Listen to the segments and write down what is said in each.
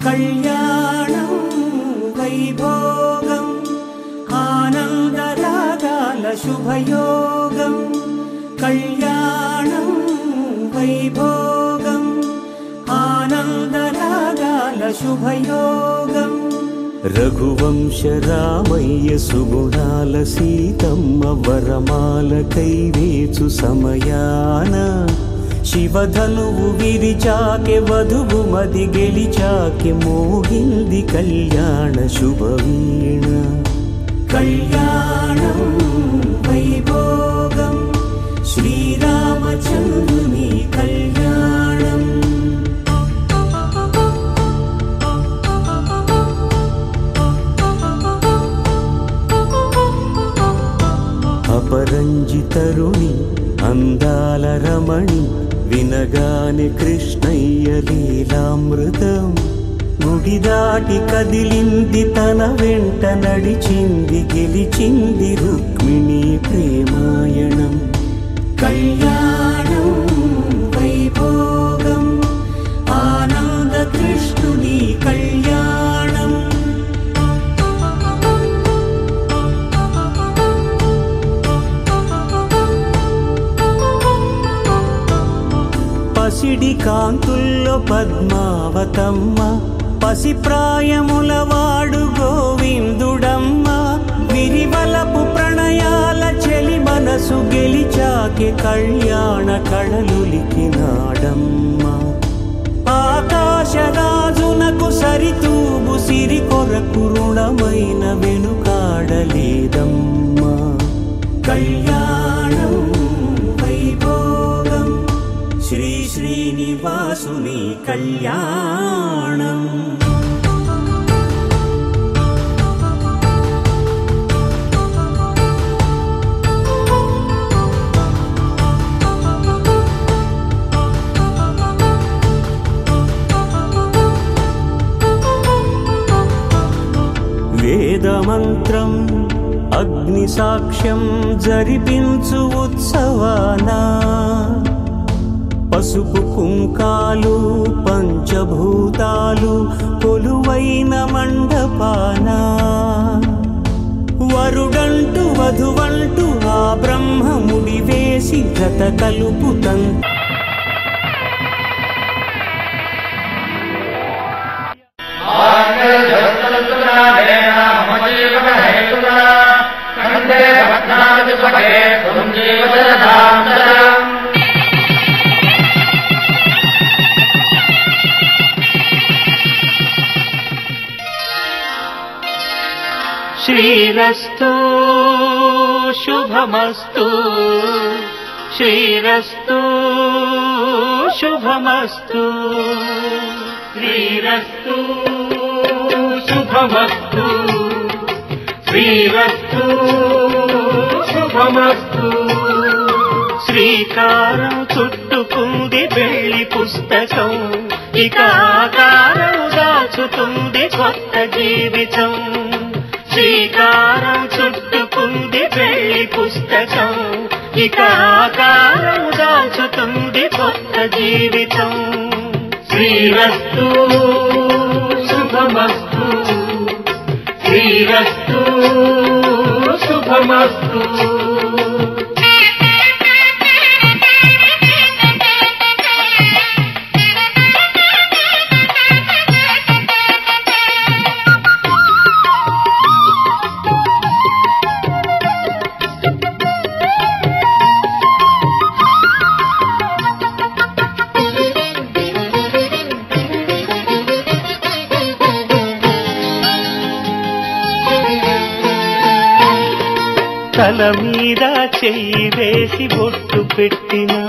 కళ్యాణం వైభోగం ఆనందరాగాల శుభయోగం కళ్యాణం వైభోగం ఆనందరాగాల శుభయోగం రఘువంశ రామయ్య సుగుణాల సీతమ్మ వరమాల కైవేచు సమయాన శివధనువు విరిచాకె వధువు మది గెలిచాకె మోగింది కళ్యాణ శుభవీణ కళ్యాణం వైభోగం శ్రీరామచంద్రుని కళ్యాణం అపరంజి తరుణి అందాల రమణి వినగానే కృష్ణయ్య లీలామృతం గుడి దాటి కదిలింది తన వెంట నడిచింది గెలిచింది రుక్మిణి ప్రేమాయణం కళ్యాణం వైభోగం ఆనంద కృష్ణుని కళ్యాణం పసిడి కాంతుల్లో పద్మావతమ్మ పసిప్రాయముల వాడు గోవిందుడమ్మ విరివలపు ప్రణయాల చెలి మనసు గెలిచాకె కళ్యాణ కళలులికినాడమ్మ ఆకాశరాజునకు సరితూబు సిరి కొరకు రుణమైన వెనుకాడలేదమ్మ కళ్యాణం వైభోగం శ్రీ శ్రీనివాసుని కళ్యాణం వేదమంత్రం అగ్ని సాక్ష్యం జరిపించు ఉత్సవానా పసుపు కుంకాలు పంచభూతాలు కొలువైన మండపాన వరుడంటూ వధువంటూ ఆ బ్రహ్మముడి వేసి జత కలుపుతం శ్రీరస్తు శుభమస్తు శ్రీరస్తు శుభమస్తు శ్రీరస్తు శుభమస్తు శ్రీరస్తు శుభమస్తు శ్రీకారం చుట్టుకుంది వెళ్లి పుస్తకం ఇక ఆకారం దాచుతుంది కొత్త జీవితం శ్రీకారం చుట్టుకుంది వెళ్లి పుస్తకం ఇక ఆకారం దాచుతుంది కొత్త జీవితం శ్రీరస్తు శుభమస్తు శ్రీరస్తు శుభమస్తు తల మీద చెయ్యి వేసి బొట్టు పెట్టినా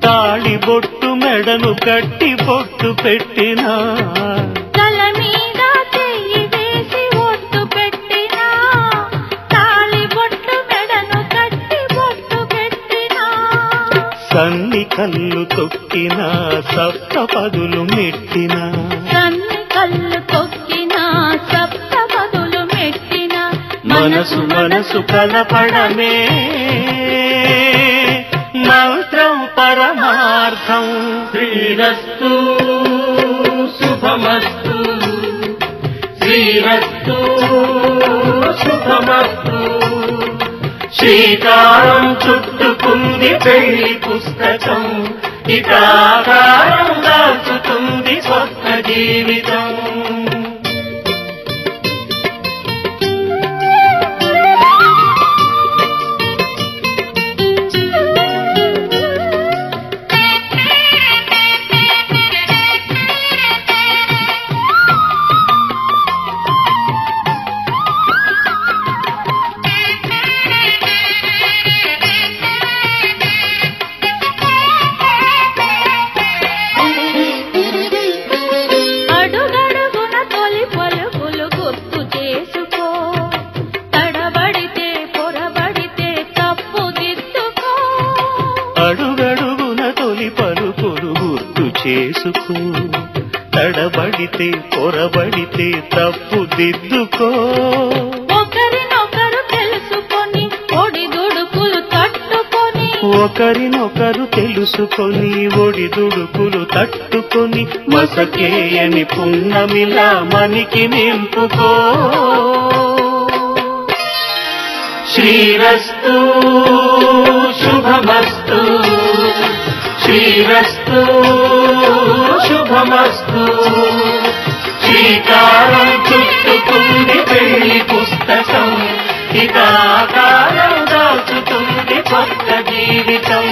తాళి బొట్టు మెడను కట్టి బొట్టు పెట్టినా తల మీద చెయ్యి వేసి బొట్టు పెట్టినా తాళి బొట్టు మెడను కట్టి బొట్టు పెట్టినా సన్ని కళ్ళు తొక్కినా సప్త పదులు మెట్టినా సన్ని కళ్ళు తొక్కినా సప్త పదులు మెట్టినా మనసు మనసు కలపడమే మంత్రం పరమార్థం శ్రీరస్తు శుభమస్తు శ్రీరస్తు శుభమస్తు. శ్రీకారం చుట్టుకుంది పెళ్లి పుస్తకం, ఇక ఆకారం దాచుతుంది స్వప్న జీవితం. అడుగడుగున తొలి పలుకులు గుర్తు చేసుకో, తడబడితే పొరబడితే తప్పు దిద్దుకో. ఒకరినొకరు తెలుసుకొని ఒడిదుడుకులు తట్టుకొని, ఒకరినొకరు తెలుసుకొని ఒడిదుడుకులు తట్టుకొని, మసకేయని పున్నమిలా మనికి నింపుకో. శ్రీరస్తు శుభమస్తు. శ్రీరస్తు శుభమస్తు. శ్రీకారం చుట్టుకుంది పెళ్లి పుస్తకం, ఇక ఆకారం దాచుతుంది కొత్త జీవితం.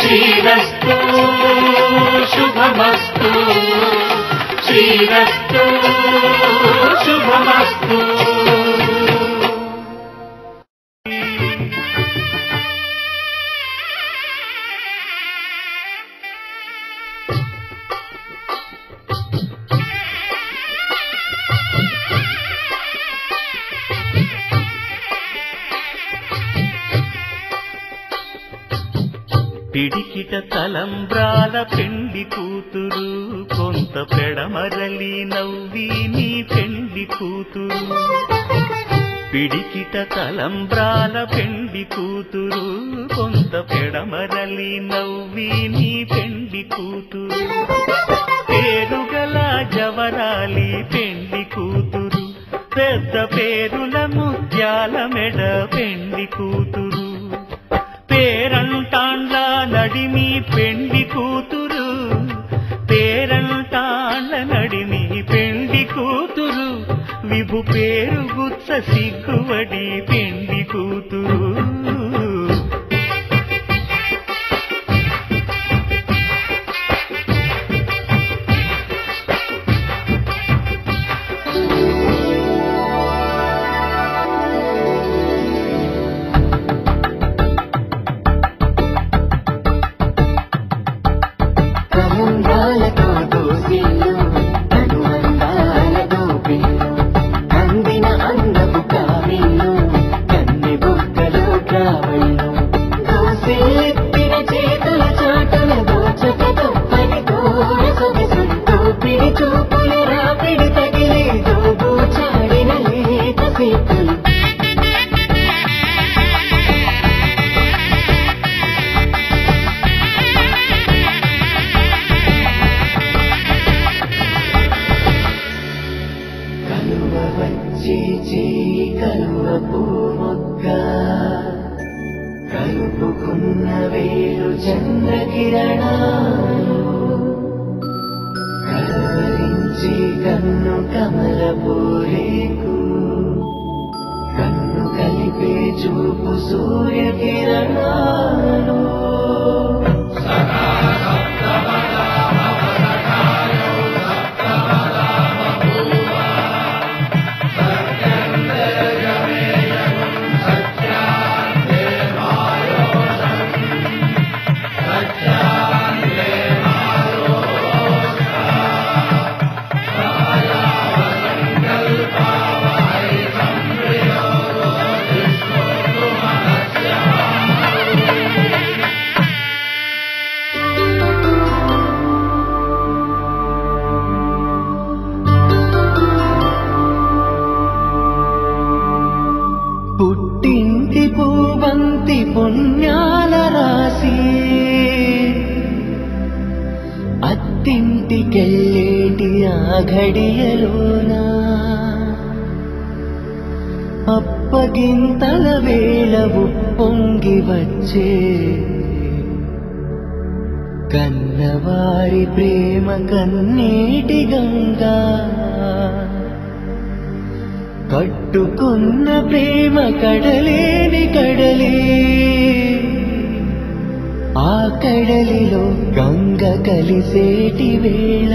శ్రీరస్తు శుభమస్తు. శ్రీరస్తు శుభమస్తు. పిడికిట తలంబ్రాల పెండి కూతురు, కొంత పెడమరలి నవ్వి నీ పెండి కూతురు. పిడికిట తలంబ్రాల పెండి కూతురు, కొంత పెడమరలి నవ్వి నీ పెండి కూతురు. పేరుగల జవరాలి పెండి కూతురు, పెద్ద పేరుల ముత్యాల మెడ పెండి కూతురు. పేరంటాండ్ల నడిమి పెండి కూతురు, పేరంటాండ్ల నడిమి పెండి కూతురు. విభు పేరు గుచ్చ సిగ్గువడి పెండి కూతురు. కలుపుకున్న వేలు చంద్రకిరణాలు, కలవరించి కన్ను కమలపూరేకు, కన్ను కలిపే చూపు సూర్యకిరణాలు. అత్తింటికెళ్ళేటి ఆ ఘడియలోనా అప్పగింతల వేళవు పొంగి వచ్చే కన్నవారి ప్రేమ కన్నీటి గంగా కట్టుకున్న ప్రేమ కడలేని కడలే ఆ కడలిలో గంగ కలిసేటి వేళ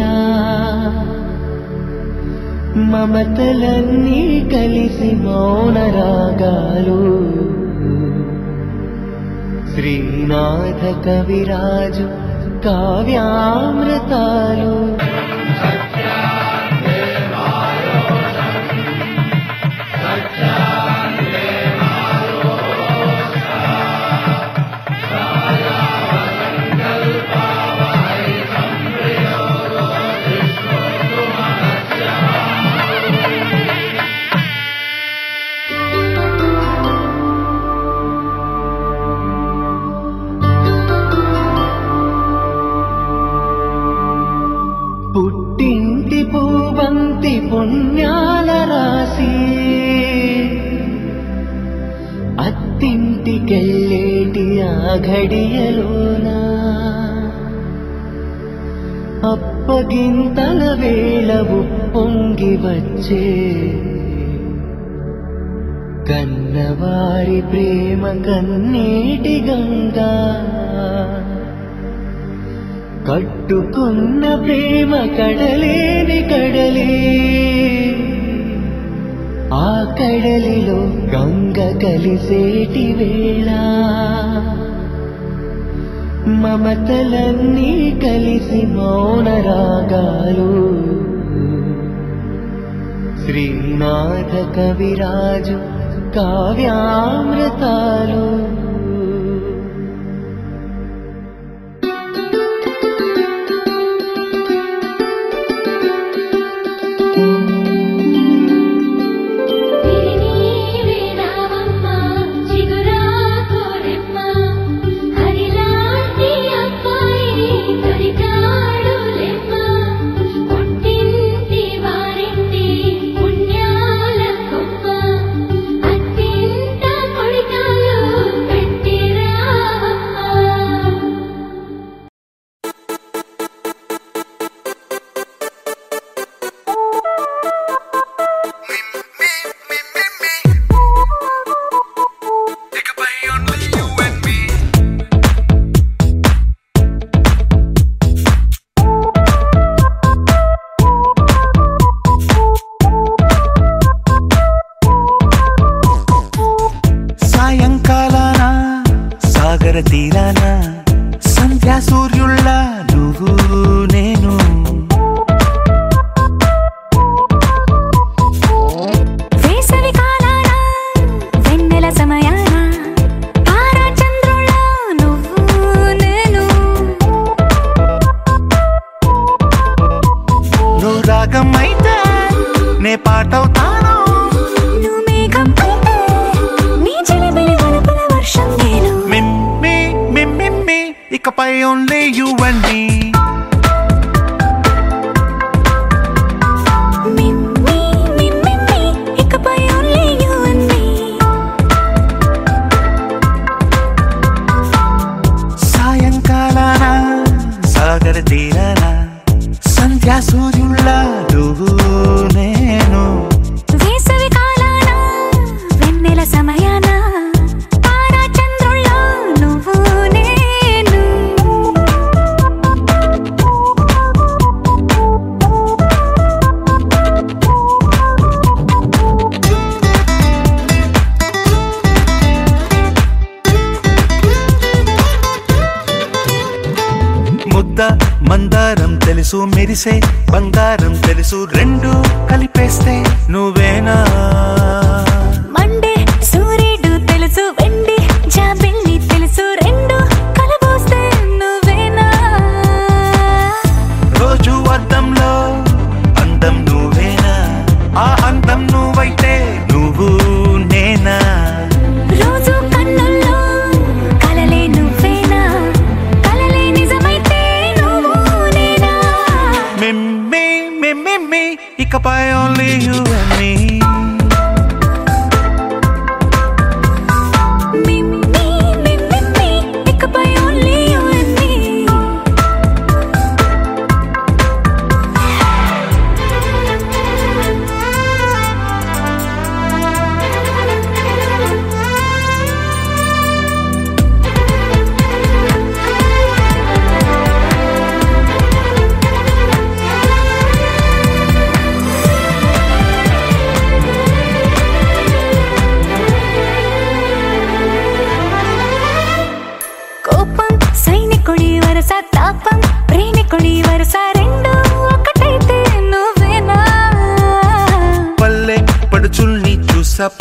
మమతలన్నీ కలిసి మౌన రాగాలు శ్రీనాథ కవిరాజు కావ్యామృతాలు పుట్టింటి పూవంతి పుణ్యాల రాసి అత్తింటికెళ్ళేటి ఆ ఘడియలోనా అప్పగింతల వేళవు పొంగి వచ్చే కన్నవారి ప్రేమ కన్నీటి గంగా కట్టుకున్న ప్రేమ కడలేని కడలే ఆ కడలిలో గంగ కలిసేటి వేళ మమతలన్నీ కలిసి మౌన రాగాలు శ్రీనాథ కవిరాజు కావ్యామృతాలు తీరాన సంధ్యా సూర్యుళ్ళ నువ్వు నేను వేసవి కాలాన వెన్నెల సమయాన తారా చంద్రుళ్ళ నువ్వు నేను నువ్వు రాగం అయితే నే పాటవుతాను నువ్వు మేఘం అయితే నీ చిలిపిలి వలపుల వర్షం నేను ఇకపై only you and me ఇకపై only you and me సాయంకాలాన సాగర తీరాన సంధ్యా సూర్యుళ్ళ నువ్వు నేను వేసవి కాలాన వెన్నెల సమయాన తారా చంద్రుళ్ళ నువ్వు నేను ముద్ద మందారం తెలుసు మెరిసే బంగారం తెలుసు రెండు కలిపేస్తే నువ్వేనా మండే సూర్యుడు తెలుసు వెండి జాబిల్లి తెలుసు రెండు కలబోస్తే నువ్వేనా రోజు అద్దంలో అందం నువ్వేనా ఆ అందం నువ్వైతే నువ్వు నేనా రోజు కన్నుల్లో కలలే నువ్వేనా కలలే నిజమైతే నువ్వు నేనా ఇకపై only you and me.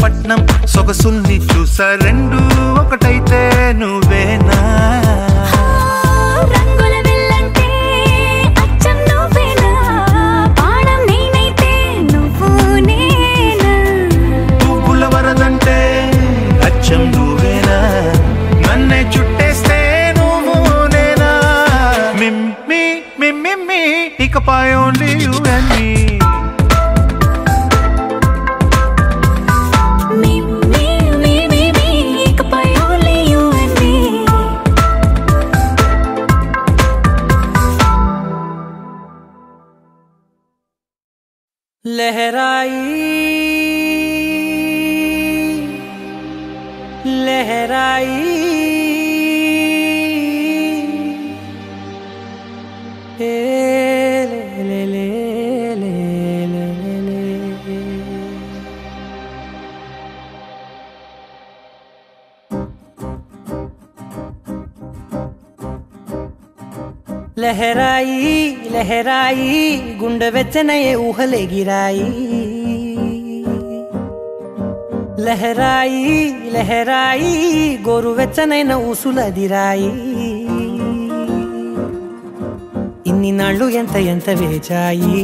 పట్నం సొగసుల్ని చూసా రెండు ఒకటైతే నువ్వేనా రంగుల వెళ్ళంటే అచ్చం నువ్వేనా పాడం నేనైతే నువ్వు నేనా పువ్వుల వరదంటే అచ్చం నువ్వేనా నన్నే చుట్టేస్తే నువ్వు నేనా మిమ్మి మిమ్మి ఇకపై only you and me. लहराई लहराई ले ले ले ले ले ले लहराई लहराई गुंडे వెచ్చనయే ఊహలే గిరాయి లహరాయి లహరాయి గోరు వెచ్చనైన ఊసులదిరాయి ఇన్ని నాళ్ళు ఎంత ఎంత వేచాయి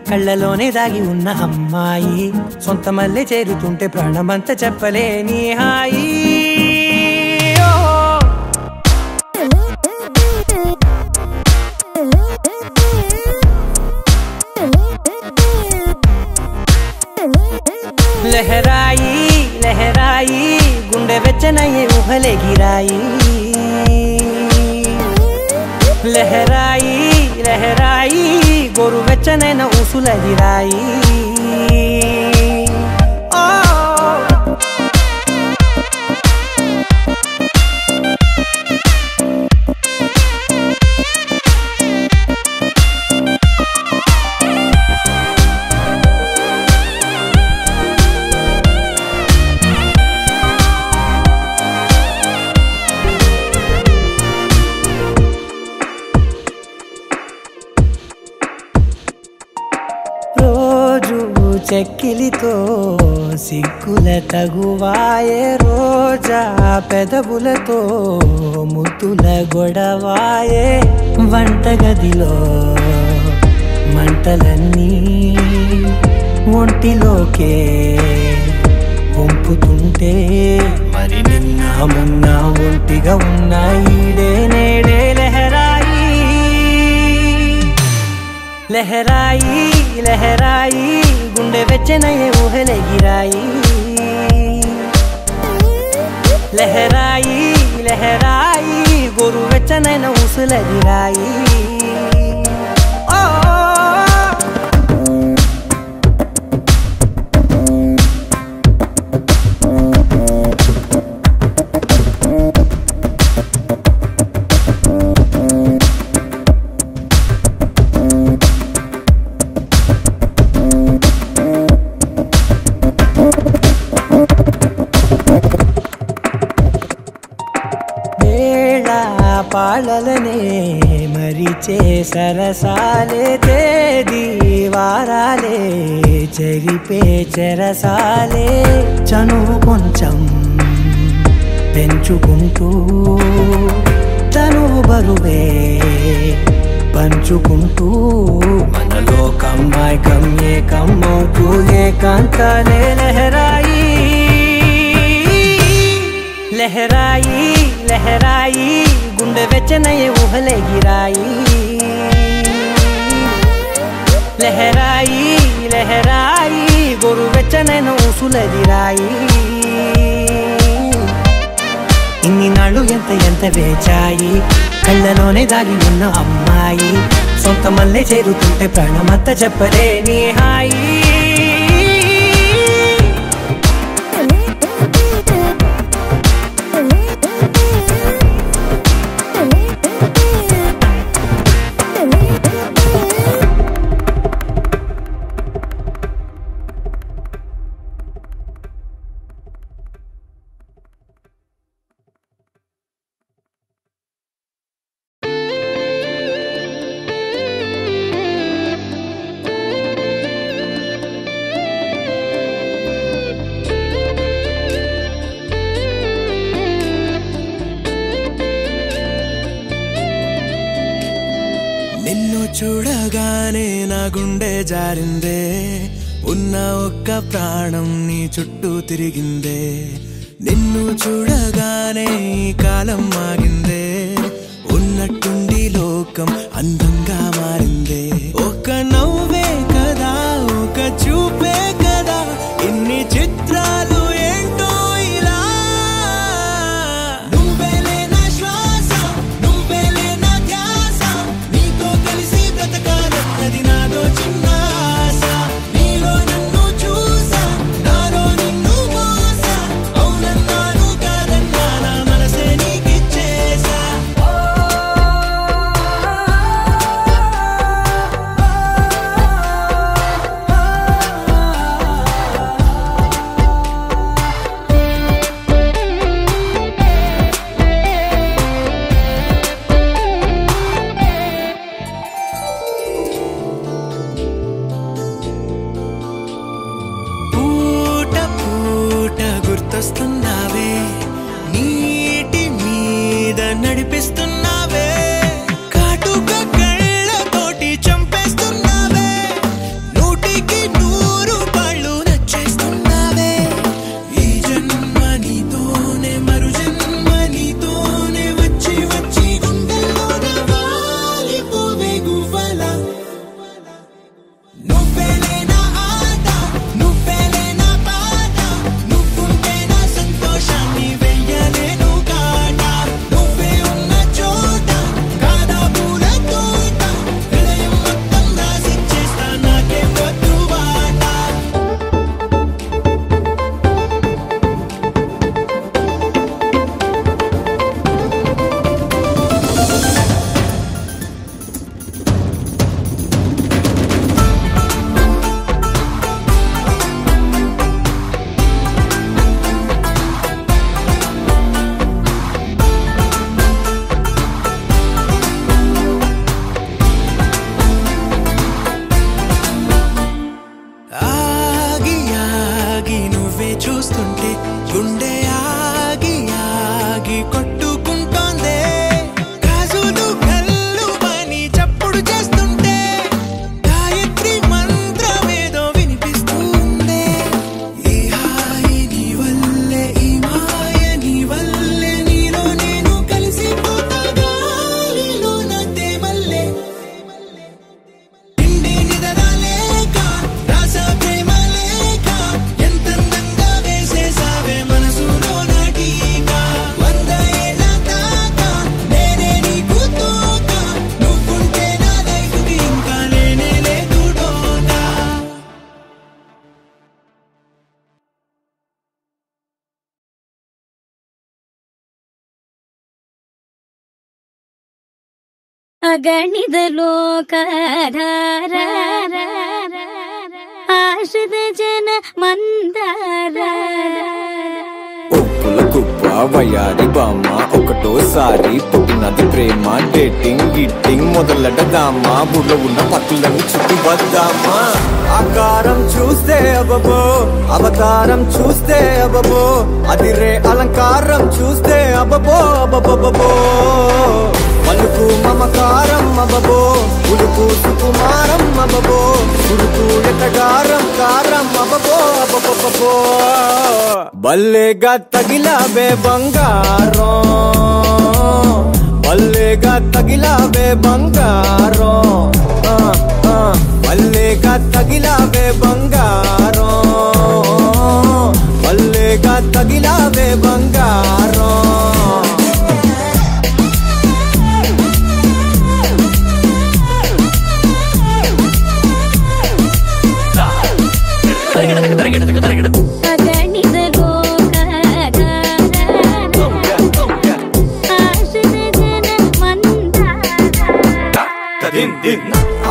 కళ్ళలోనే దాగి ఉన్న అమ్మాయి సొంత మల్లె చేరుతుంటే ప్రాణమంతా చెప్పలేని హాయి लहराई लहराई गुंडे వెచ్చనయే ఊహలే గిరాయి లహరాయి లహరాయి గోరు వెచ్చనైన ఊసులదిరాయి చెక్కిలితో సిగ్గుల తగువాయే రోజా పెదవులతో ముద్దుల గొడవాయే వంటగదిలో మంటలన్నీ ఒంటిలోకే వంపుతుంటే మరి నిన్న మొన్న ఒంటిగా ఉన్నాయి నేడే లహరాయి లహరాయి లహరాయి గుండె వెచ్చనయే ఊహలే గిరాయి లహరాయి లహరాయి గోరు వెచ్చనైన ఊసులదిరాయి పాలలనే మరిచే సరసాలే తేదీ వారాలే చెరిపే చెరసాలే చనువు కొంచెం పెంచుకుంటూ తనువు బరువే పంచుకుంటూ మనలో కమ్మాయికం ఏకమవుతూ ఏకాంతాలే లహరాయి లహరాయి లహరాయి గుండె వెచ్చనయే ఊహలే గిరాయి లహరాయి లహరాయి గోరువెచ్చనైన ఊసులదిరాయి ఇన్ని నాళ్ళు ఎంత ఎంత వేచాయి కళ్ళలోనే దాగి ఉన్న అమ్మాయి సొంత మల్లె చేరుతుంటే ప్రాణమంతా చెప్పలేని హాయి చూడగానే నా గుండె జారిందే ఉన్న ఒక్క ప్రాణం నీ చుట్టూ తిరిగిందే నిన్ను చూడగానే కాలం ఆగిందే ఉన్నట్టుండి లోకం అందంగా మారిందే ఒక నవ్వే కదా ఒక చూపే కదా ఇన్ని చిత్రాలు ఏంటో ఇలా నువ్వేలే నా శ్వాస నువ్వేలే నా ధ్యాస నీతో కలిసి బ్రతకాలన్నది నాదో చిన్న ఆశ నీలో నన్ను చూసా నాలో నిన్ను మోసా అవునన్నాను కాదన్నా నా మనసే నీకిచ్చేసా గుర్తొస్తున్నావే నీటి మీద నడిపిస్తున్నావే కాటుక కళ్ళతోటి చంపేస్తున్నావే నూటికి 100 పళ్ళు నచ్చేస్తున్నావే ఈ జన్మ నీతోనే మరు జన్మ నీతోనే వచ్చి వచ్చి గుండెల్లోన వాలిపోవే గువ్వల నువ్వేలే నా ఆట నువ్వేలే నా పాట నువ్వుంటే నా సంతోషాన్ని వెయ్యలేను కాట నువ్వే ఉన్న చోట కాదా పూల తోట హృదయం మొత్తం రాసిచ్చేస్తా నాకే వద్దు బాట ఆగి ఆగి నువ్వే చూస్తుంటే గుండె ఆగి ఆగి కొట్టుకుంటోందే కాజులు కళ్ళు పని చప్పుడు చేస్తుంటే గాయత్రి మంత్రమేదో వినిపిస్తుందే ఈ హాయి నీ వల్లే ఈ మాయ నీ వల్లే నీలో నేను కలిసిపోతా గాలిలో నా తేమల్లే ఇండి నిదరాలేక రాస ప్రేమ లేక ఎంతందంగా వేసేసావే మనసులో నాటీక 100 ఏళ్ళ దాకా నేనే నీకు తోక నువ్వుంటే నా లైఫ్కి ఇంకా లేనే లేదు డోకా ಅಗಣಿದ ಲೋಕಧಾರ ಆಶ್ರಿತ ಜನ ಮಂದಾರ ఒప్పుల కుప్ప వయారి బామ్మ ఒకటోసారి పుట్టినది ప్రేమ డేటింగ్ గిట్టింగ్ మొదలెడదామా బుర్ర ఉన్న పట్టులను చుట్టి వద్దామా ఆకారం చూస్తే అబబో అవతారం చూస్తే అబబో అదిరే అలంకారం చూస్తే అబబో అబబబో పలుకు మమకారం అబబో ఉడుకు సుకుమారం అబబో ఉడుకు ఎటగారం కారం అబబో అబబబో బల్లేగా తగిలావే బంగారం బల్లేగా తగిలావే బంగారం బల్లేగా తగిలావే బంగారం మల్లేగా తగిలావే బంగారం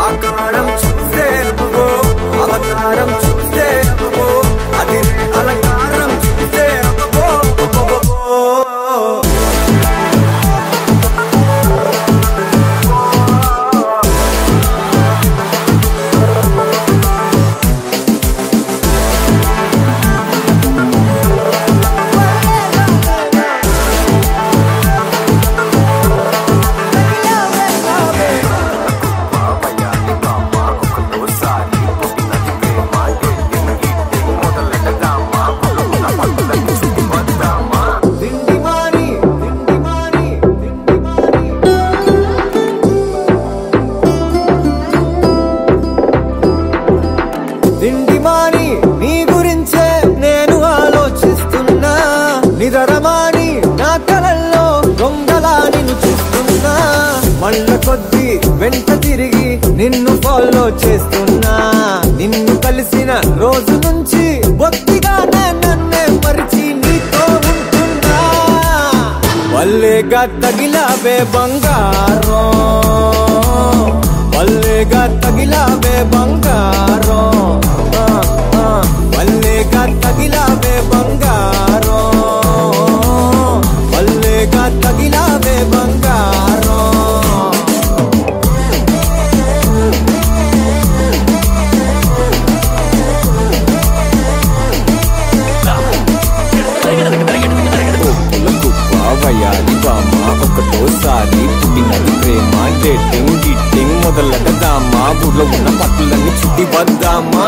ఆకారం చూస్తే అబ్బో అవతారం చూస్తే అబ్బో అది అలంకారం చూస్తే అబ్బో దిండిమాని నీ గురించే నేను ఆలోచిస్తున్నా నిరరమాని నా కలల్లో దొంగలా నిన్ను చూస్తున్నా మళ్ళ కొద్ది వెంట తిరిగి నిన్ను ఫాలో చేస్తున్నా నిన్ను కలిసిన రోజు నుంచి బొత్తిగా నన్నే మరిచి నీతో ఉంటున్నా వల్లేగా తగిలావే బంగారం వల్లేగా తగిలావే బంగారం వల్లేగా తగిలావే బంగారం వల్లేగా తగిలావే బంగారం వయాలి బామ్మ ఒకటోసారి పుట్టినది ప్రేమ డేటింగ్ గిట్టింగ్ మొదలెడదామా ఊర్లో ఉన్న పట్టులన్నీ చుట్టి వద్దామా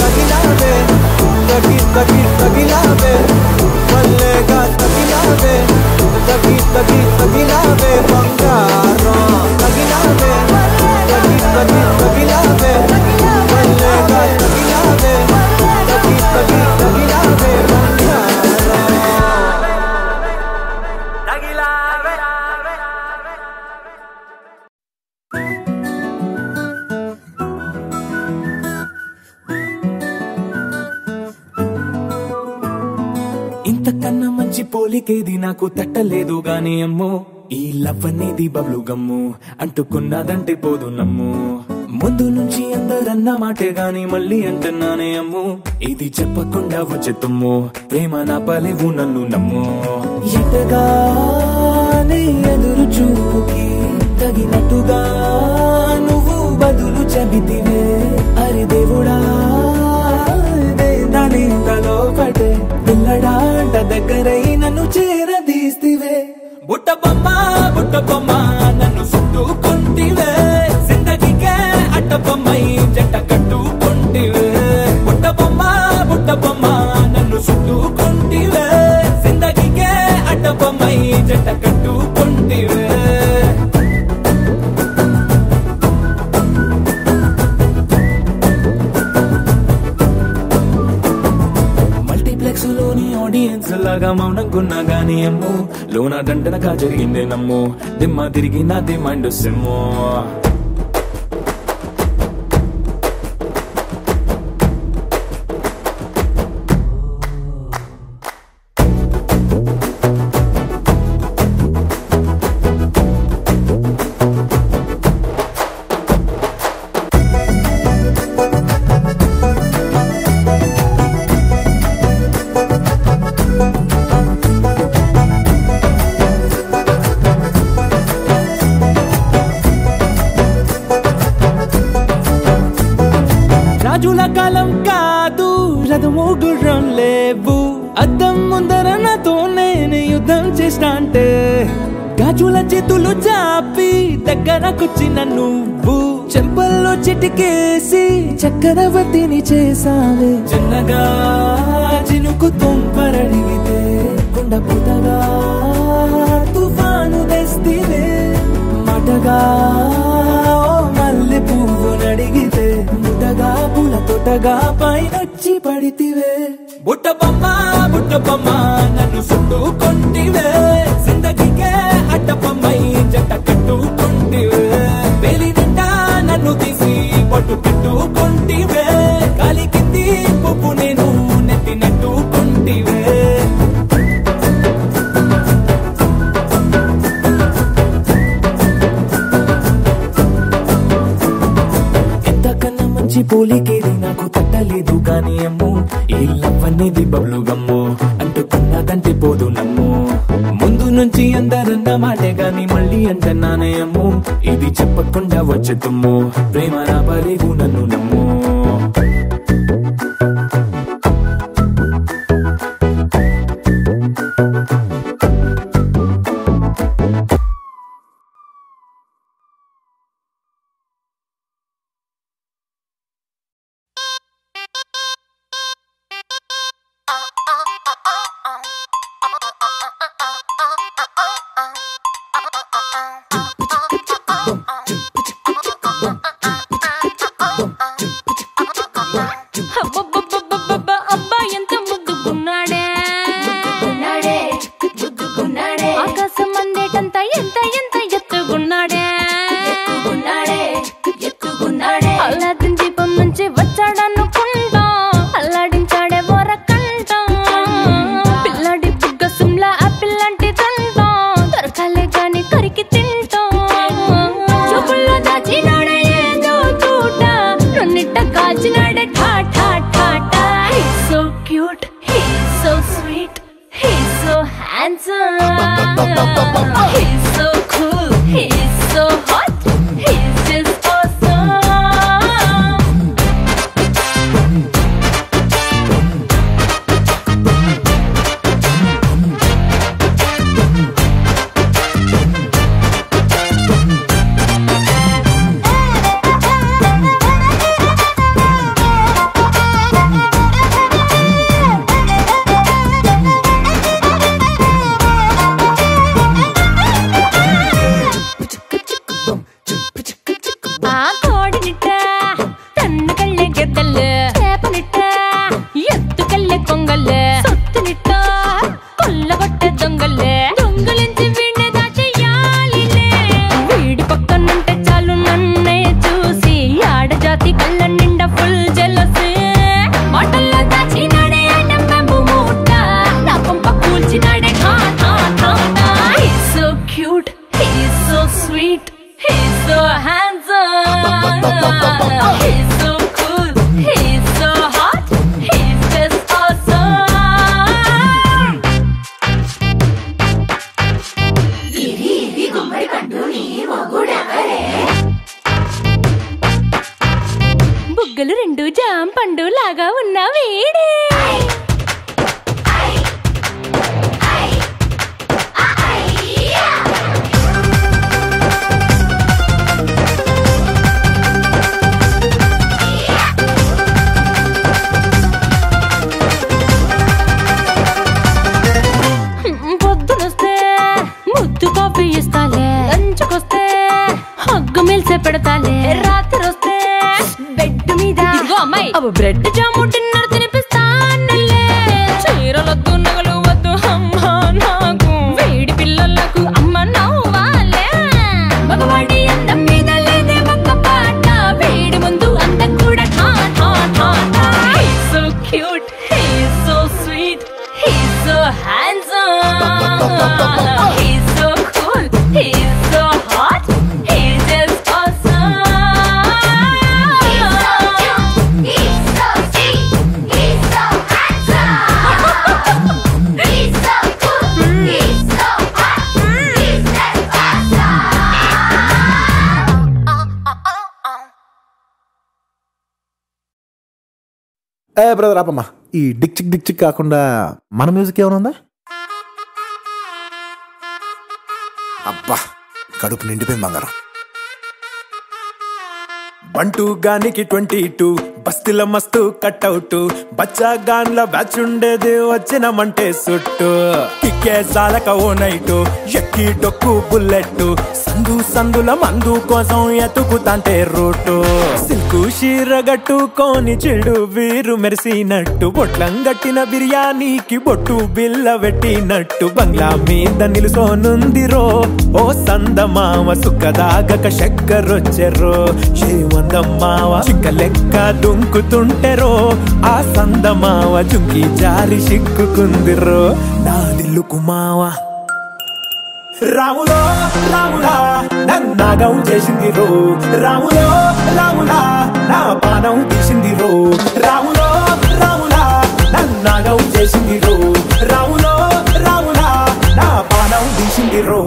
తగిలావే తగిలావే వల్లేగా తగిలావే తగిలావే బంగారం తగిలావే తగిలావే వల్లేగా తగిలావే తగిలావే ఇంతకన్నా మంచి పోలికేది నాకు తట్టలేదు గాని అమ్మో ఈ లవ్ అనేది బబ్లు గమ్ము అంటుకున్నదంటే పోదు నమ్ము ముందు నుంచి అందరన్న మాటే గాని మళ్ళీ అంటున్నానే అమ్ము ఇది చెప్పకుండా వచ్చే తుమ్ము ప్రేమ నా పలేవు నన్ను నమ్ము ఎటగానే ఎదురు చూపుకి తగినట్టుగా నువ్వు బదులు చెబితివే అరి దేవుడా దానింతలో పటే పిల్లడాంట దగ్గరై నన్ను చేరదీస్తివే బుట్ట బొమ్మ నన్ను చుట్టుకుంటివే జిందగీకే అట్ట బొమ్మై జంట కట్టుకుంటివే బుట్ట బొమ్మ నన్ను చుట్టుకుంటివే జిందగీకే అట్ట బొమ్మై జంట కట్టుకుంటివే లోని ఆడియన్స్ లాగా మౌనంకున్నా గానీ అమ్ము లోన దండనగా జరిగిందే నమ్ము దిమ్మ తిరిగి నా దిమ్మండు సిమ్ము రాజుల కాలం కాదు రథము గుర్రం లేవు అద్దం ముందర నాతో నేను యుద్ధం చేస్తా అంటే గాజుల చేతులు చాపి దగ్గరకొచ్చిన నువ్వు చెంపల్లో చిటికేసి చక్రవర్తిని చేసావే చిన్నగా చినుకు తుంపరడిగితే కుండ కొత్తగా పైనొచ్చి పడితివే బుట్టబొమ్మ బుట్టబొమ్మ నన్ను చుట్టుకొంటివే జిందగీకే అడ్డబొమ్మై జంట కట్టుకొంటివే వేలి నిండా నన్ను తీసి పట్టు పెట్టుకొంటివే కాలి కింది పువ్వు నేను నెత్తినట్టుకొంటివే ఎంతకన్నా మంచి పోలికేది నాకు తట్టలేదు కానీ అమ్ము ఈ లవ్ అనేది బబ్లు గమ్ము అంటుకున్నదంటే పోదు నమ్ము ముందు నుంచి అందరన్న మాటే గాని మళ్ళీ అంటున్నానే అమ్ము ఇది చెప్పకుండా వచ్చే తుమ్ము ప్రేమ నా పరేగు నన్ను నమ్ము అబ్బా ఎంత ముద్దుకున్నాడే ఆకాశం అందేటంత ఎంత ఎంత ఎత్తుకున్నాడే అల్లాదిన్ దీపం నుంచి వచ్చాడనుకుంటా అల్లాడించాడే వరకంట పిల్లాడి బుగ్గ సిమ్లా ఆపిల్ లాంటి దంతా దొరకాలే గాని కరికి తింటా చూపుల్లో దాచినాడే ఏదో తూట నన్నిట్ట కాచినాడే ఠా ఠా ఠా ఠా He's so cute, he's so sweet, he's so handsome, he's so cool, he's so hot, he's just awesome. ఆ కోడినిట్ట తన్ను కళ్ళే గెద్దలు చేపనిట్ట ఎత్తుకెళ్ళే కొంగలు సొత్తునిట్ట కొల్లగొట్టే దొంగలే దొంగలించి వీణ్ణి దాచేయాలిలే వీడి పక్కనుంటే చాలు నన్నే చూసి ఆడజాతి కళ్ళ నిండా ఫుల్ జెలసీ మాటల్లో దాచినాడే ఐటమ్ బాంబు మూట నా కొంప కూల్చినాడే ఠా ఠా ఠా ఠా He's so cute, he's so sweet, he's so handsome, he's so cool, he's so hot, he's just awesome. బుగ్గలు రెండు జామ పండు లాగా ఉన్న వీడే పొద్దునొస్తే ముద్దు కాఫీ ఇస్తాలే లంచ్కొస్తే హగ్గు మిల్సే పెడతాలే రాత్రి వస్తే బెడ్ మీద అమ్మాయి బ్రెడ్ జాము డిన్నర్ తినిపిస్తానులే చీరలొద్దు నగలు వద్దు అమ్మా నాకు వేడి పిల్లలకు అమ్మ నవ్వాలే మగవాడి అందం మీద లేదే ఒక్క పాట వేడి ముందు అందం కూడా ఠా ఠా ఠా ఠా He's so cute, he's so sweet, he's so handsome, he's so cool, he's so hot, he's just awesome. He's so sweet, he's so handsome, he's so cool, he's so hot, he's just awesome. Brother ఆపమ్మా ఈ డిక్ చిక్ కాకుండా మన music ఏమైనా ఉందా? అబ్బా కడుపు నిండిపోయింది బంగారం. 1-2 గానికి 22 బస్తిల మస్తు కట్అవుట్ బచ్చా గాన్ల బ్యాచ్ ఉండేది వచ్చినమంటే సుట్టు కిక్కే సాలక ఓ నైటు ఎక్కి డొక్కు బుల్లెట్ సందుల మందు కోసం ఎతుకుతాంటే రూటు సిల్కు షీర గట్టుకోని చెడు వీరు మెరిసినట్టు బొట్లం గట్టిన బిర్యానీకి బొట్టు బిల్ల పెట్టినట్టు బంగ్లా మీద నిలుసోనుందిరో ఓ సందమావ సుఖదాగక చక్కరొచ్చెరో శ్రీమందమ్మావ చిక్క లెక్క దుంకుతుంటెరో ఆ సందమావ జుంకి జారి సిక్కుకుందిరో నా దిల్లుకు మావా రాములో రాములా నన్నాగం చేసింది రో రాములో రాములా నా పానం తీసింది రో రాములో రాములా నన్నాగం చేసింది రో రాములో రాములా నా పానం తీసింది రో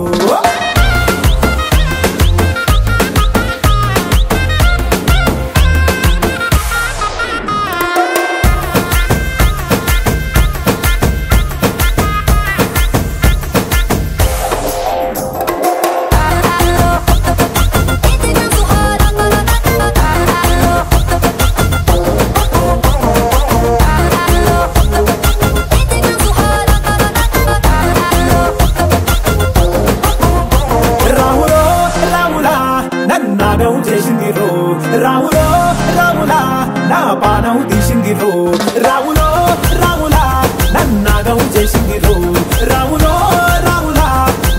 చేసింది రో రాములో రాములా నా పానం తీసింది రో రాములో రాములా నన్నాగం చేసింది రో రాములో రాములా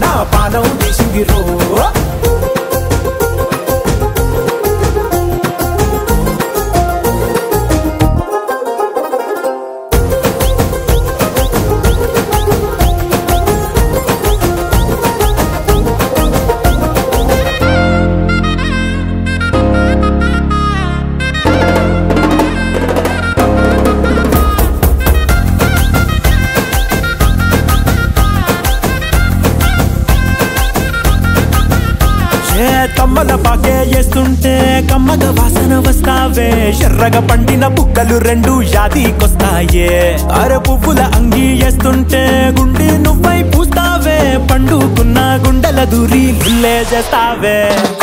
నా పానం తీసింది రో కమ్మల పాకే వేస్తుంటే కమ్మగా వాసన వస్తావే ఎర్రగా పండిన బుక్కలు రెండు యాదికొస్తాయే అర పువ్వుల అంగి వేస్తుంటే గుండె నువ్వై పూస్తావే పండుకున్న గుండెల దూరి లుల్లే చేస్తావే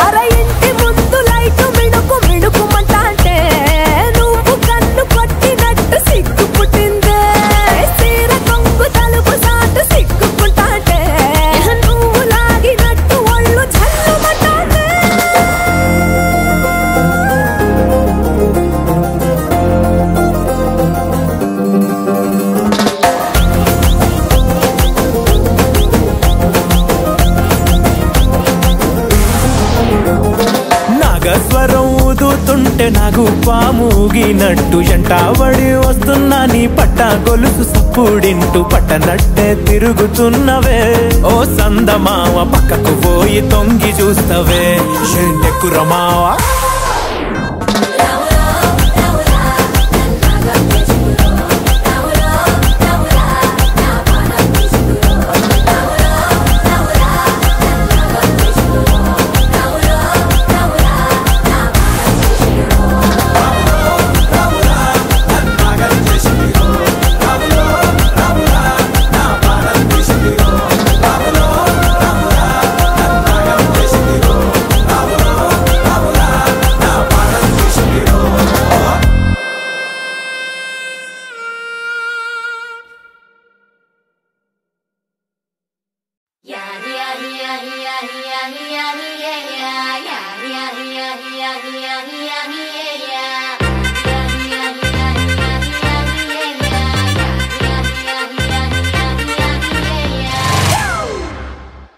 అర ఇంటి ముందు లైట్ మిణుకు మిణుకుమంటే నువ్వు కన్ను కొట్టినట్టు సిగ్గు పుట్టిందే సీర కొంగు తలుపు సాటు సిగ్గుకుంటాంటే నువ్వు లాగినట్టు ఒళ్ళు జల్లుమంటాంటే నాగస్వరం ఊదుతుంటే నాకు పాముగినట్టు ఎంటావడి వస్తున్నా నీ పట్ట గొలుసు సప్పుడింటూ పట్టనట్టే తిరుగుతున్నవే ఓ సందమావ పక్కకు పోయి తొంగి చూస్తవే ఎక్కురమావా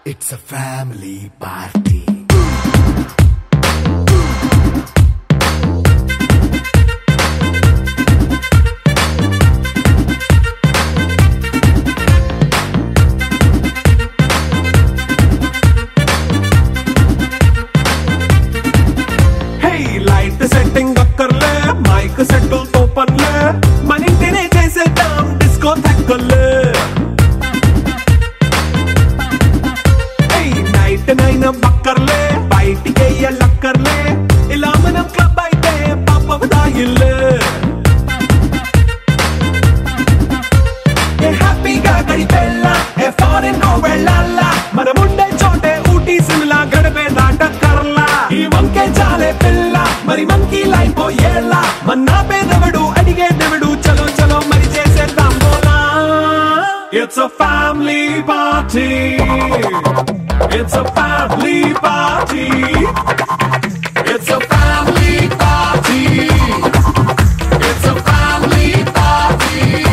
It's a family party. Hey, light setting అక్కర్లే మైక్ సెట్టు తో పనిలే మన ఇంటినే చేసేద్దాం డిస్కో తక్కలే నైట్ నైన్ పక్క It's a family party. It's a family party. It's a family party. It's a family party.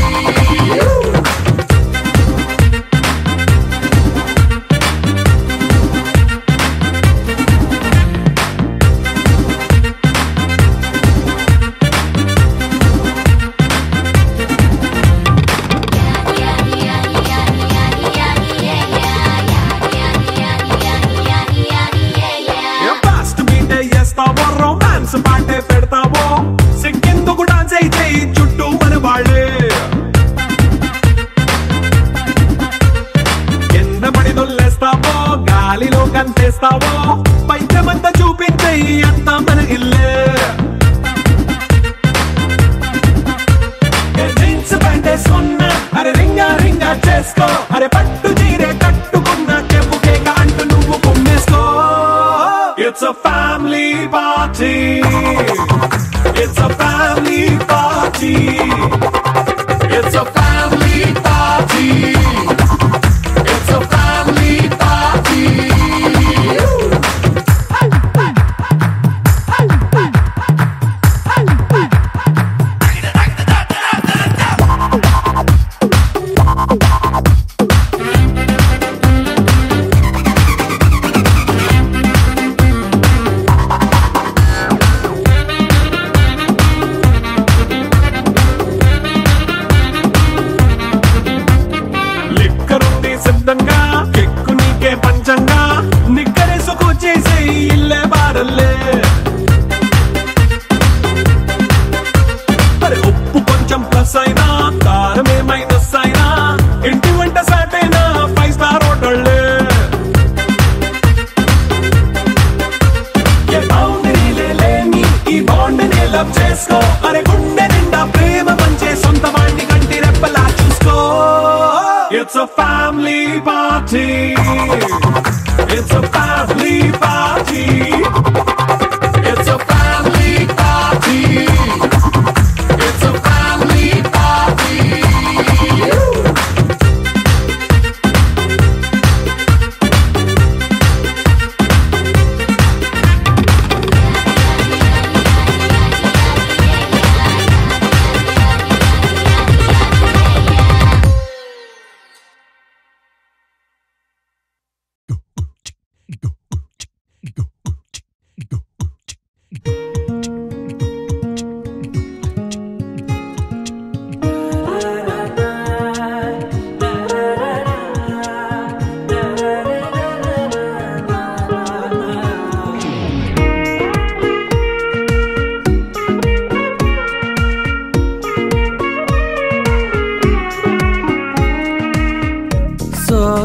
Romance పాటే పెడతావో సిక్కెందుకు డాన్స్ అయితే చుట్టూ మన వాళ్ళే కింద పడి దొల్లేస్తావో గాలిలో కంతేస్తావో పైచమంతా చూపించే అంతా మన ఇల్లే జీన్స్ ప్యాంటేసుకున్నా అరే రింగా రింగా చేసుకో అరే పట్టు చీరే కట్టుకున్న చెప్పు కేక అంటూ నువ్వు కుమ్మేసుకో It's a family party. It's a family party. It's a family party. It's a family party. సిద్ధంగా కెక్కు నీకే పంచంగా నిక్కరేసుకు చేసే ఇల్లే బారల్లే అరే ఉప్పు కొంచెం ప్లస్ అయినా కారమే మైనస్ అయినా ఇంటి వంట సాటైనా 5 స్టార్ హోటళ్ళే ఏ బౌండరీలే లేని ఈ బాండ్ని లవ్ చేసుకో అరే గుండె నిండా ప్రేమ పంచే సొంత వాడిని కంటి రెప్పలా చూసుకో It's a family party. It's a family party. It's a family party. It's a family party.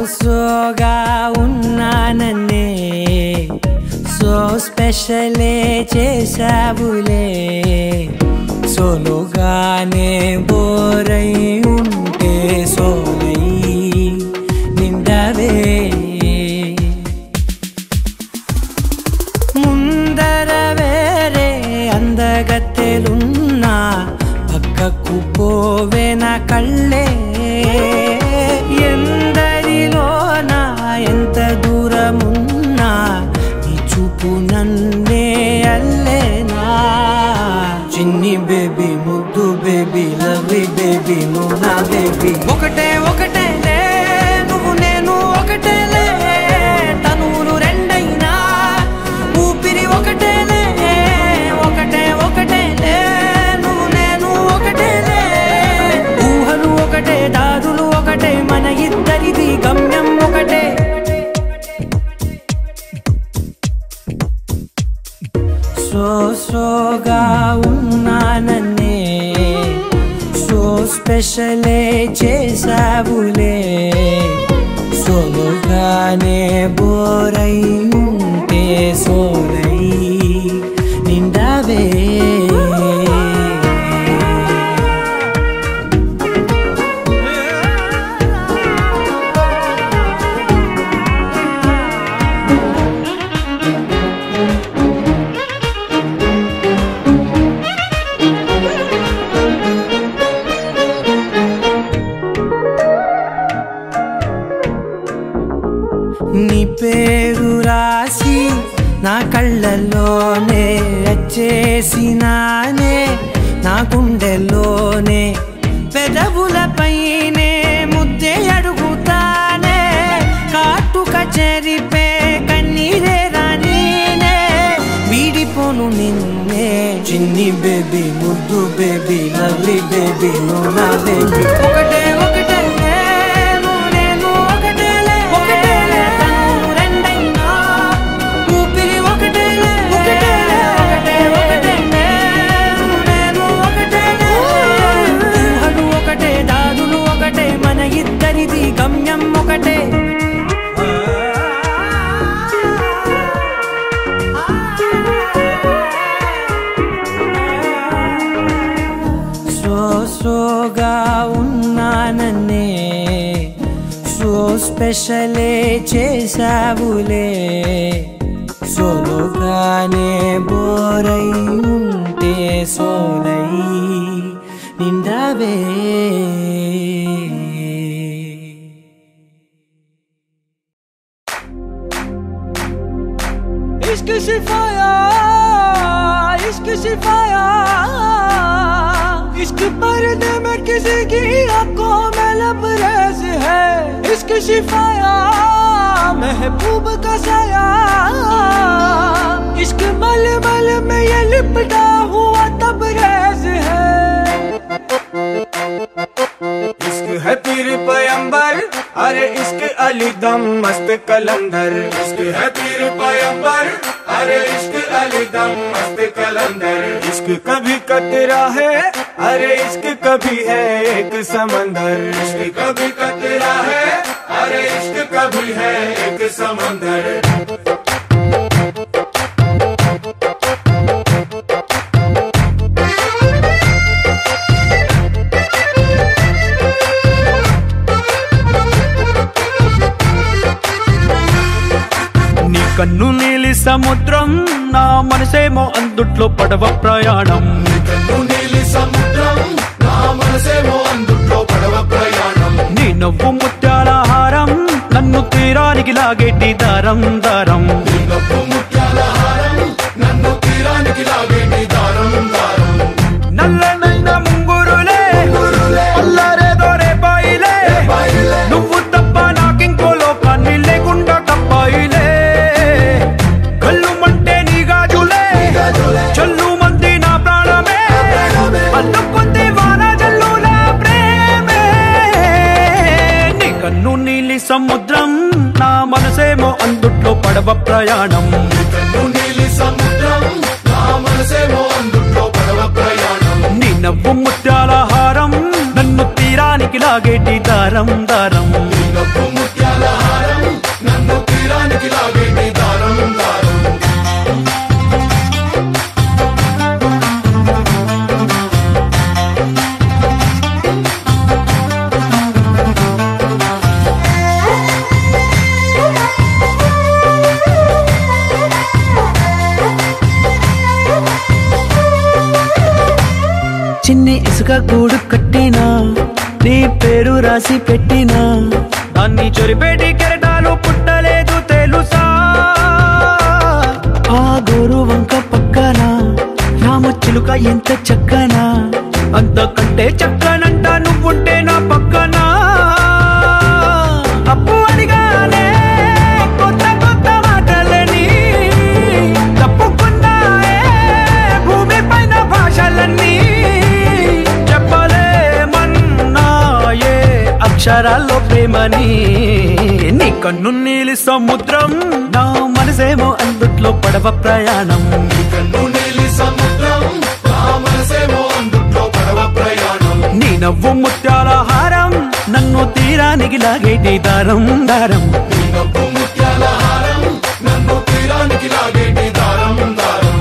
సోగా ఉన్నానన్నే సో స్పెషలే చేసావులే సోలోగానే బోరై ఉంటే సోలై నిండవే ముందర వేరే అందగత్తెలున్నా పక్కకు పోవే నా కళ్ళే ఎందరిలోనా ఎంత దూరమున్నా నీ చూపు నన్నే అల్లేనా చిన్ని బేబీ ముద్దు బేబీ లవ్లీ బేబీ నువ్వు నా బేబీ ఒకటే ఒకటేలే నువ్వు నేను ఒకటేలే తనువులు రెండైనా ఊపిరి ఒకటేలే ఒకటే ఒకటేలే నువ్వు నేను ఒకటేలే ఊహలు ఒకటే దారులు ఒకటే మన ఇద్దరిది గమ్యం ఒకటే సోగా ఉన్నానన్నే సో స్పెషలే చేసావులే సోలోగానే బోరై ఉంటే సోలై నిండవే నీ పేరు రాసి నా కళ్ళల్లోనే వచ్చేసినానే నా గుండెల్లోనే పెదవులపైనే ముద్దే అడుగుతానే కాటుక చెరిపే కన్నీరే రానీనే వీడిపోను నిన్నే చిన్ని బేబీ ముద్దు బేబీ లవ్లీ బేబీ నువ్వు నా బేబీ ఒకటే ఒకటే గమ్యం ఒకటే సోగా ఉన్నానన్నే సో స్పెషలే చేసావులే సోలోగానే బోరై ఉంటే సోలై నిండావే इश्क सिफाया इश्क सिफाया इश्क पर्दे में किसी की आंखों में लबरेज है इश्क सिफाया महबूब का साया इश्क मल मल में ये लिपटा हुआ तबरेज है इश्क है पीर पैगंबर अरे इश्क अली दम मस्त कलंदर इश्क है पीर पैगंबर अरे इश्क अली दम मस्त कलंदर इश्क कभी कतरा है अरे इश्क कभी है एक समंदर इश्क कभी कतरा है अरे इश्क कभी है एक समंदर కన్ను నీలి సముద్రం నా మనసేమో అందుట్లో పడవ ప్రయాణం కన్ను నీలి సముద్రం నా మనసేమో అందుట్లో పడవ ప్రయాణం నీ నవ్వు ముత్యాల హారం నన్ను తీరానికి లాగేటి దారం దారం నీ నవ్వు ముత్యాల హారం నన్ను తీరానికి లాగేటి దారం దారం నల్లనైన ముంగురులే అల్లారేదో రేపాయిలే నువ్వు తప్ప నాకింకో లోకాన్ని లేకుండా తప్పాయిలే చల్లు మంది నా ప్రాణమే అల్లుకుంది వాన జల్లుల ప్రేమే నీ కన్ను నీలి సముద్రం నా మనసేమో అందుట్లో పడవ ప్రయాణం కన్ను నీలి సముద్రం నా మనసేమో అందుట్లో పడవ ప్రయాణం నీ నవ్వు ముత్యాల హారం నన్ను తీరానికి లాగేటి దారం దారం నీ నవ్వు ముత్యాల హారం నన్ను తీరానికి లాగేటి దారం దారం చిన్ని ఇసుక గూడు కట్టినా నీ పేరు రాసి పెట్టినా దాన్ని చొరిపేటి కెరటాలు పుట్టలేదు తెలుసా ఆ గోరు వంక పక్కన రామచిలుక ఎంత చక్కనా అంతకంటే చక్కనంట నువ్వుంటే నా పక్కన అప్పు అడిగానే కొత్త కొత్త మాటలని తప్పుకున్నాయే భూమి పైన భాషలన్నీ చెప్పలేమన్నాయే అక్షరాల్లో ప్రేమని నీ కన్ను నీలి సముద్రం నా మనసేమో అందుట్లో పడవ ప్రయాణం కన్ను నీలి సముద్రం నా మనసేమో అందుట్లో పడవ ప్రయాణం నీ నవ్వు ముత్యాల హారం నన్ను తీరానికి లాగేటి దారం దారం నీ నవ్వు ముత్యాల హారం నన్ను తీరానికి లాగేటి దారం దారం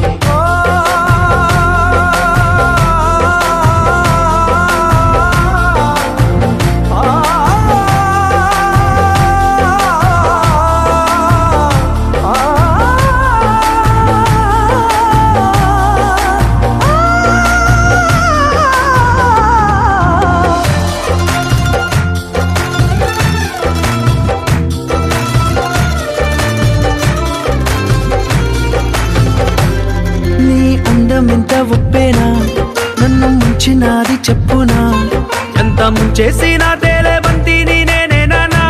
ముంచేసిన తేలేబంతిని నేనేనా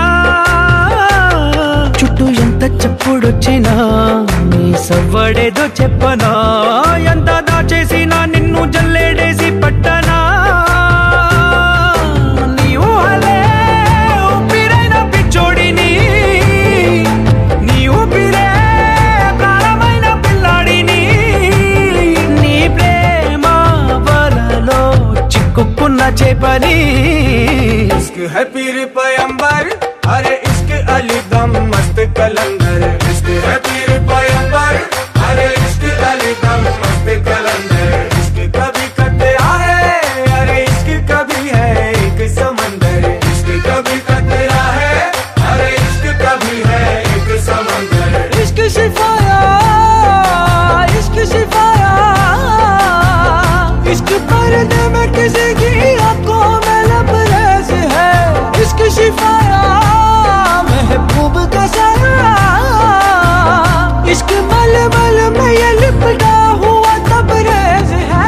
చుట్టూ ఎంత చెప్పుడొచ్చినా నీ సవ్వడేదో చెప్పనా ఎంత దాచేసినా నిన్ను జల్లేడేసి పట్టనా నీ ఊహలే ఊపిరైన పిచ్చోడిని నీ ఊపిరే ప్రాణమైన పిల్లాడిని నీ ప్రేమ వలలో చిక్కుకున్న చేపని इश्क है पीर पैगंबर अरे इश्क अली दम मस्त कलंदर इश्क है पीर पैगंबर अरे इश्क अली दम मस्त कलंदर इश्क कभी कतरा है अरे इश्क कभी है एक समंदर इश्क कभी कतरा है अरे इश्क कभी है एक समंदर इश्क शिफाया इश्क पर्दे में किसी की आंखों में लबरेज है इश्क शिफाया महबूब का साया इश्क मलमल में ये लिपटा हुआ तबरेज है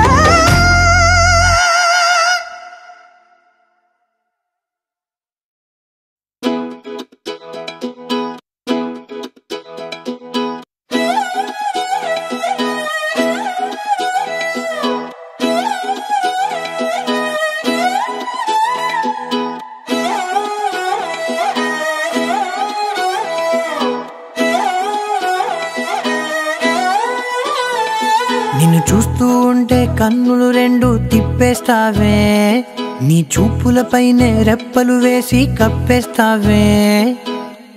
నిన్ను చూస్తూ ఉంటే కన్నులు రెండు తిప్పేస్తావే నీ చూపులపైనే రెప్పలు వేసి కప్పేస్తావే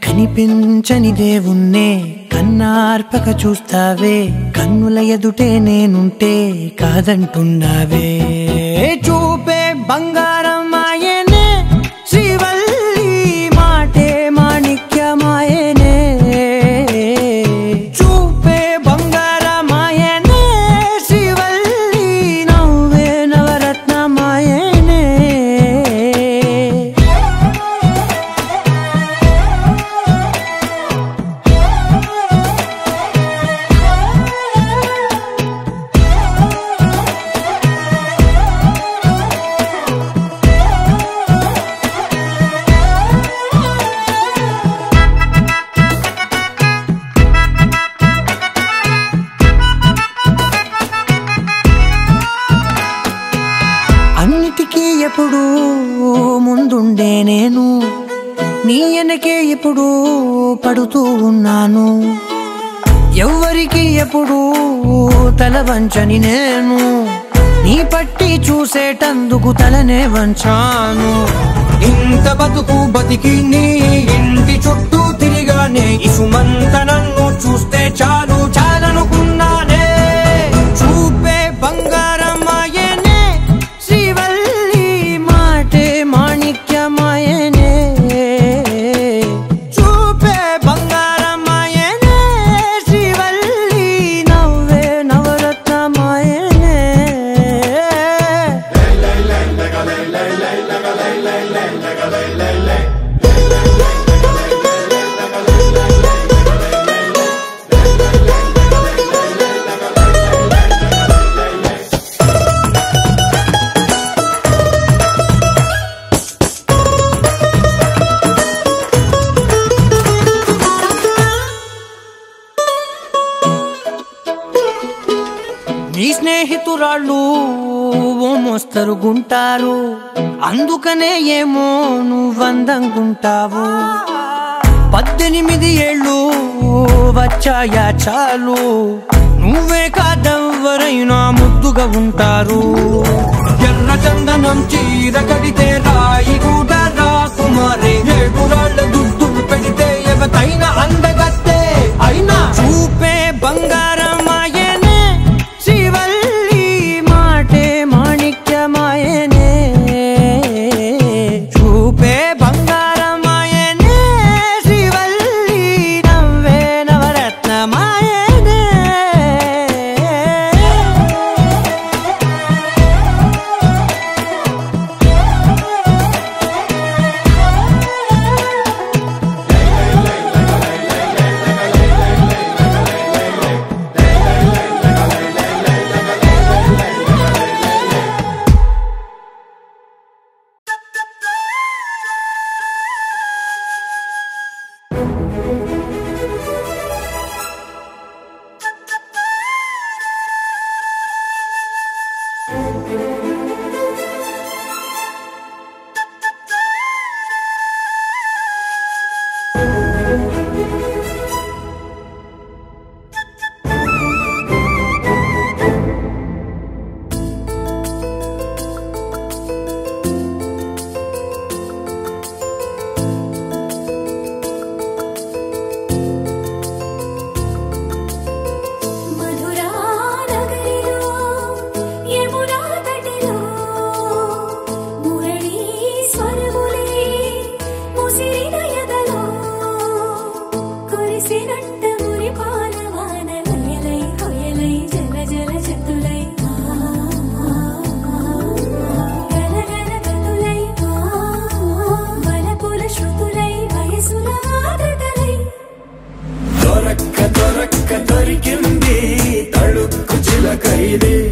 కనిపించని దేవుణ్ణే కన్నార్పక చూస్తావే కన్నుల ఎదుటే నేనుంటే కాదంటున్నావే చూపే బంగారం ఆయనే శ్రీవల్లి మాటే మాణిక్యమాయనే చూపే బంగారమాయనే శ్రీవల్లి నవ్వే నవరత్నమాయనే అన్నిటికీ ఎప్పుడు ముందుండే నేను నీ వెనకే ఎప్పుడు పడుతూ ఉన్నాను ఎవ్వరికి ఎప్పుడు తల వంచని నేను నీ పట్టి చూసేటందుకు తలనే వంచాను ఇంత బతుకు బతికి నీ ఇంటి చుట్టూ తిరిగానే ఇసుమంత నన్ను చూస్తే చాలు చాలనుకున్నానే చూపే బంగారమాయనే శ్రీవల్లి మాటే మాణిక్యమాయనే చూపే బంగారమాయనే శ్రీవల్లి నవ్వే నవరత్నమాయనే నీ స్నేహితురాళ్ళు ఓ మోస్తరుగుంటారు అందుకనే ఏమో నువ్వందంగుంటావు 18 ఏళ్ళు వచ్చాయా చాలు నువ్వే కాదెవ్వరైనా ముద్దుగా ఉంటారు ఎర్ర చందనం చీర కడితే రాయి కూడా రాకుమారే 7 రాళ్ళ దుద్దులు పెడితే ఎవతైనా అందగత్తే అయినా చూపే బంగారమాయనే శ్రీవల్లి మాటే మాణిక్యమాయనే చూపే బంగారమాయనే శ్రీవల్లి నవ్వే నవరత్నమాయనే దొరికింది తడుక్కు చిలక ఇది